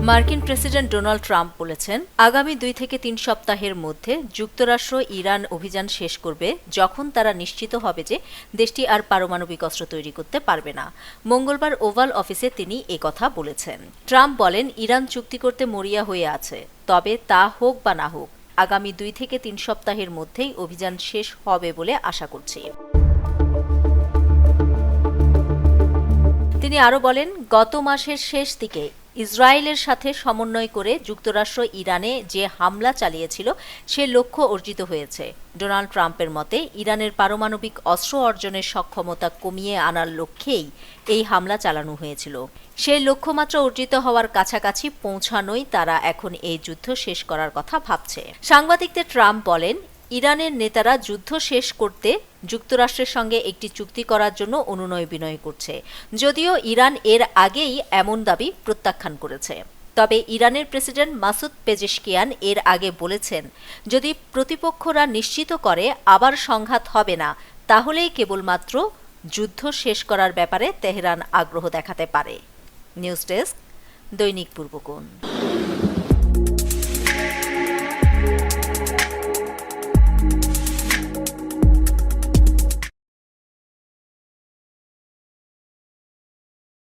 মার্কিন president Donald Trump বলেছেন, আগামী 2 থেকে 3 সপ্তাহের মধ্যে যুক্তরাষ্ট্র ইরান অভিযান শেষ করবে যখন তারা নিশ্চিত হবে যে দেশটি আর পারমাণবিক অস্ত্র তৈরি করতে পারবে না। মঙ্গলবার ওভাল অফিসে তিনি একথা বলেছেন। ট্রাম্প বলেন, ইরান চুক্তি করতে মরিয়া হয়ে আছে, তবে তা হোক বা না হোক, আগামী 2 থেকে 3 সপ্তাহের মধ্যেই অভিযান শেষ হবে বলে আশা করছি। তিনি আরও বলেন, গত মাসের শেষ দিকে ইসরায়েলের সাথে সমন্বয় করে যুক্তরাষ্ট্র ইরানে যে হামলা চালিয়েছিল সে লক্ষ্য অর্জিত হয়েছে। ডোনাল্ড ট্রাম্পের মতে, ইরানের পারমাণবিক অস্ত্র অর্জনের সক্ষমতা কমিয়ে আনার লক্ষ্যেই এই হামলা চালানো হয়েছিল। সেই লক্ষ্যমাত্রা অর্জিত হওয়ার কাছাকাছি পৌঁছানোই তারা এখন এই যুদ্ধ শেষ করার কথা ভাবছে। সাংবাদিকদের ট্রাম্প বলেন, ইরানের নেতারা যুদ্ধ শেষ করতে যুক্তরাষ্ট্রের সঙ্গে একটি চুক্তি করার জন্য অনুনয় বিনয় করছে, যদিও ইরান এর আগেই এমন দাবি প্রত্যাখ্যান করেছে। তবে ইরানের প্রেসিডেন্ট মাসুদ পেজেশকিয়ান এর আগে বলেছেন, যদি প্রতিপক্ষরা নিশ্চিত করে আবার সংঘাত হবে না, তাহলেই কেবলমাত্র যুদ্ধ শেষ করার ব্যাপারে তেহরান আগ্রহ দেখাতে পারে। নিউজ ডেস্ক, দৈনিক পূর্বকোণ।